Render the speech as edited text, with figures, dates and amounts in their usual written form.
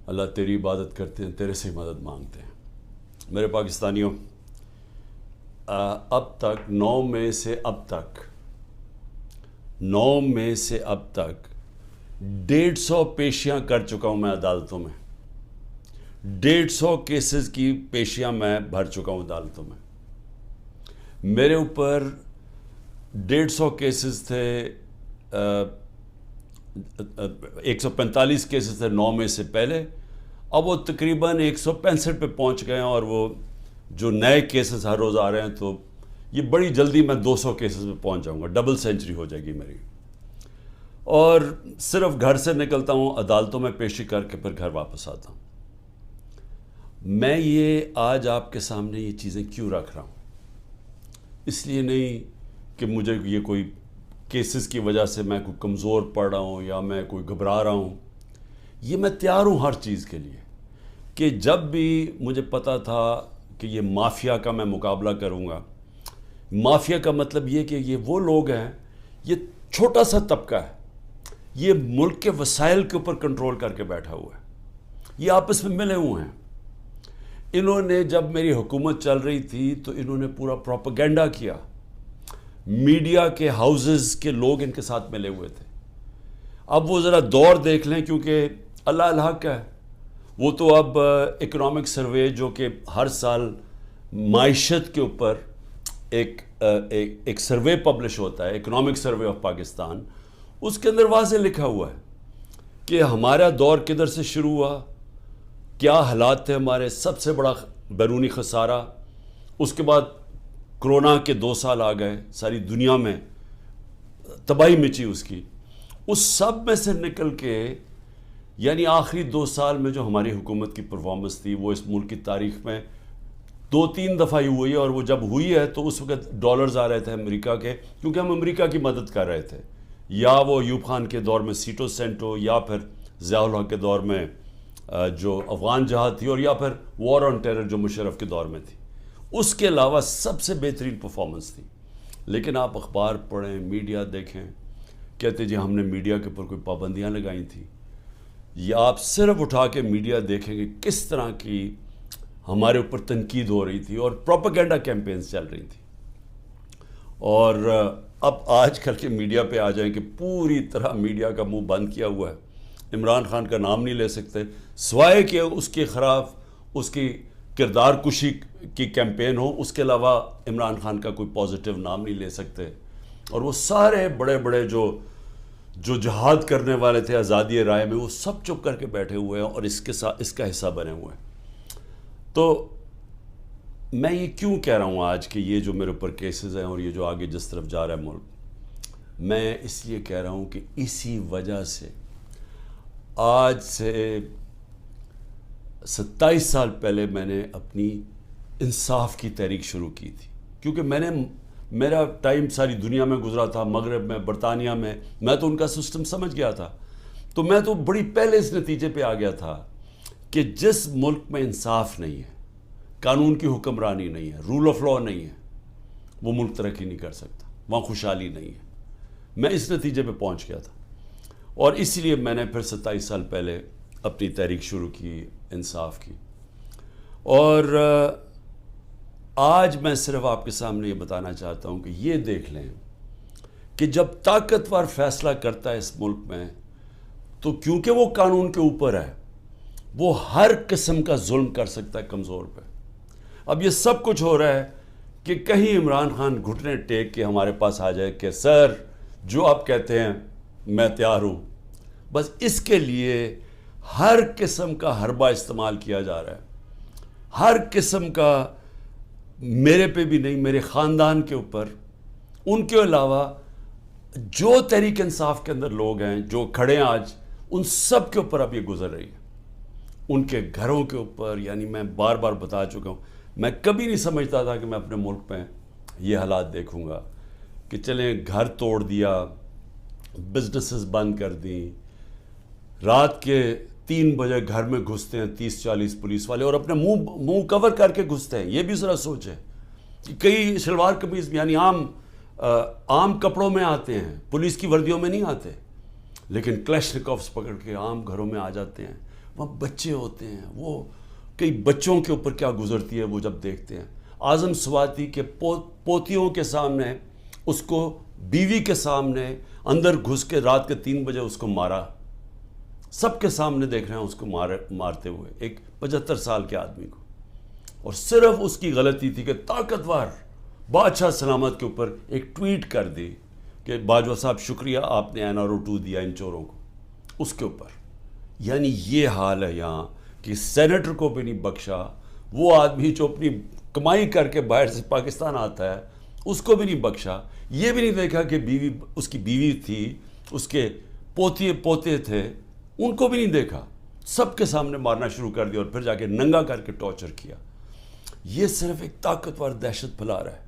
اللہ تیری عبادت کرتے ہیں، تیرے سے مدد مانگتے ہیں۔ میرے پاکستانیوں، اب تک 9 مئی سے اب تک 150 پیشیاں کر چکا ہوں میں عدالتوں میں۔ 150 کیسز کی پیشیاں میں بھر چکا ہوں عدالتوں میں۔ میرے اوپر 150 کیسز تھے، 145 کیسز تھے 9 مئی سے پہلے، اب وہ تقریباً 165 پہ پہنچ گئے ہیں، اور وہ جو نئے کیسز ہر روز آ رہے ہیں، تو یہ بڑی جلدی میں 200 کیسز پہ پہنچ جاؤں گا، ڈبل سینچری ہو جائے گی میری۔ اور صرف گھر سے نکلتا ہوں، عدالتوں میں پیشی کر کے پھر گھر واپس آتا ہوں۔ میں یہ آج آپ کے سامنے یہ چیزیں کیوں رکھ رہا ہوں؟ اس لیے نہیں کہ مجھے یہ کوئی کیسز کی وجہ سے میں کوئی کمزور پڑ رہا ہوں یا میں کوئی گھبرا رہا ہوں۔ یہ میں تیار ہوں ہر چیز کے لیے، کہ جب بھی مجھے پتا تھا کہ یہ مافیا کا میں مقابلہ کروں گا۔ مافیا کا مطلب یہ کہ یہ وہ لوگ ہیں، یہ چھوٹا سا طبقہ ہے، یہ ملک کے وسائل کے اوپر کنٹرول کر کے بیٹھا ہوا ہے، یہ آپس میں ملے ہوئے ہیں۔ انہوں نے جب میری حکومت چل رہی تھی تو انہوں نے پورا پروپیگنڈا کیا، میڈیا کے ہاؤسز کے لوگ ان کے ساتھ ملے ہوئے تھے۔ اب وہ ذرا دور دیکھ لیں، کیونکہ اللہ الحق ہے، وہ تو اب اکنامک سروے جو کہ ہر سال معیشت کے اوپر ایک سروے پبلش ہوتا ہے، اکنامک سروے آف پاکستان، اس کے اندر واضح لکھا ہوا ہے کہ ہمارا دور کدھر سے شروع ہوا، کیا حالات تھے ہمارے، سب سے بڑا بیرونی خسارہ، اس کے بعد کرونا کے 2 سال آ گئے، ساری دنیا میں تباہی مچی اس کی، اس سب میں سے نکل کے یعنی آخری 2 سال میں جو ہماری حکومت کی پرفارمنس تھی، وہ اس ملک کی تاریخ میں 2-3 دفعہ ہی ہوئی ہے، اور وہ جب ہوئی ہے تو اس وقت ڈالرز آ رہے تھے امریکہ کے، کیونکہ ہم امریکہ کی مدد کر رہے تھے، یا وہ ایوب خان کے دور میں سیٹو سینٹو، یا پھر ضیاء الحق کے دور میں جو افغان جہاد تھی، اور یا پھر وار آن ٹیرر جو مشرف کے دور میں تھی۔ اس کے علاوہ سب سے بہترین پرفارمنس تھی۔ لیکن آپ اخبار پڑھیں، میڈیا دیکھیں، کہتے جی ہم نے میڈیا کے اوپر کوئی پابندیاں لگائی تھیں، یا آپ صرف اٹھا کے میڈیا دیکھیں کہ کس طرح کی ہمارے اوپر تنقید ہو رہی تھی اور پروپیگنڈا کیمپینز چل رہی تھی۔ اور اب آج کل کے میڈیا پہ آ جائیں کہ پوری طرح میڈیا کا منہ بند کیا ہوا ہے، عمران خان کا نام نہیں لے سکتے، سوائے کہ اس کے خلاف اس کی کردار کشی کی کیمپین ہو، اس کے علاوہ عمران خان کا کوئی پازیٹیو نام نہیں لے سکتے۔ اور وہ سارے بڑے بڑے جو جہاد کرنے والے تھے آزادی رائے میں، وہ سب چپ کر کے بیٹھے ہوئے ہیں اور اس کا حصہ بنے ہوئے ہیں۔ تو میں یہ کیوں کہہ رہا ہوں آج کہ یہ جو میرے اوپر کیسز ہیں اور یہ جو آگے جس طرف جا رہا ہے ملک، میں اس لیے کہہ رہا ہوں کہ اسی وجہ سے آج سے 27 سال پہلے میں نے اپنی انصاف کی تحریک شروع کی تھی، کیونکہ میرا ٹائم ساری دنیا میں گزرا تھا، مغرب میں، برطانیہ میں تو ان کا سسٹم سمجھ گیا تھا، تو میں تو بڑی پہلے اس نتیجے پہ آ گیا تھا کہ جس ملک میں انصاف نہیں ہے، قانون کی حکمرانی نہیں ہے، رول آف لا نہیں ہے، وہ ملک ترقی نہیں کر سکتا، وہاں خوشحالی نہیں ہے۔ میں اس نتیجے پہ پہنچ گیا تھا، اور اسی لیے میں نے پھر 27 سال پہلے اپنی تحریک شروع کی انصاف کی۔ اور آج میں صرف آپ کے سامنے یہ بتانا چاہتا ہوں کہ یہ دیکھ لیں کہ جب طاقتور فیصلہ کرتا ہے اس ملک میں، تو کیونکہ وہ قانون کے اوپر ہے، وہ ہر قسم کا ظلم کر سکتا ہے کمزور پہ۔ اب یہ سب کچھ ہو رہا ہے کہ کہیں عمران خان گھٹنے ٹیک کے ہمارے پاس آ جائے کہ سر جو آپ کہتے ہیں میں تیار ہوں، بس اس کے لیے ہر قسم کا حربہ استعمال کیا جا رہا ہے، ہر قسم کا، میرے پہ بھی نہیں، میرے خاندان کے اوپر، ان کے علاوہ جو تحریک انصاف کے اندر لوگ ہیں جو کھڑے ہیں آج، ان سب کے اوپر اب یہ گزر رہی ہے، ان کے گھروں کے اوپر۔ یعنی میں بار بار بتا چکا ہوں، میں کبھی نہیں سمجھتا تھا کہ میں اپنے ملک میں یہ حالات دیکھوں گا کہ چلیں گھر توڑ دیا، بزنسز بند کر دیں، رات کے 3 بجے گھر میں گھستے ہیں 30-40 پولیس والے، اور اپنے منہ کور کر کے گھستے ہیں۔ یہ بھی ذرا سوچیں کہ کئی شلوار قمیض یعنی عام کپڑوں میں آتے ہیں، پولیس کی وردیوں میں نہیں آتے، لیکن کلیشنکوفز پکڑ کے عام گھروں میں آ جاتے ہیں، وہاں بچے ہوتے ہیں، وہ کئی بچوں کے اوپر کیا گزرتی ہے وہ جب دیکھتے ہیں. اعظم سواتی کے پوتیوں کے سامنے اس کو، بیوی کے سامنے اندر گھس کے رات کے 3 بجے اس کو مارا. سب کے سامنے دیکھ رہے ہیں اس کو مارتے ہوئے، ایک 75 سال کے آدمی کو. اور صرف اس کی غلطی تھی کہ طاقتور بادشاہ سلامت کے اوپر ایک ٹویٹ کر دی کہ باجوہ صاحب شکریہ آپ نے NRO2 دیا ان چوروں کو، اس کے اوپر. یعنی یہ حال ہے یہاں کہ سینیٹر کو بھی نہیں بخشا، وہ آدمی جو اپنی کمائی کر کے باہر سے پاکستان آتا ہے اس کو بھی نہیں بخشا. یہ بھی نہیں دیکھا کہ بیوی، اس کی بیوی تھی، اس کے پوتے تھے، ان کو بھی نہیں دیکھا. سب کے سامنے مارنا شروع کر دیا اور پھر جا کے ننگا کر کے ٹارچر کیا. یہ صرف ایک طاقتور دہشت پھیلا رہا ہے.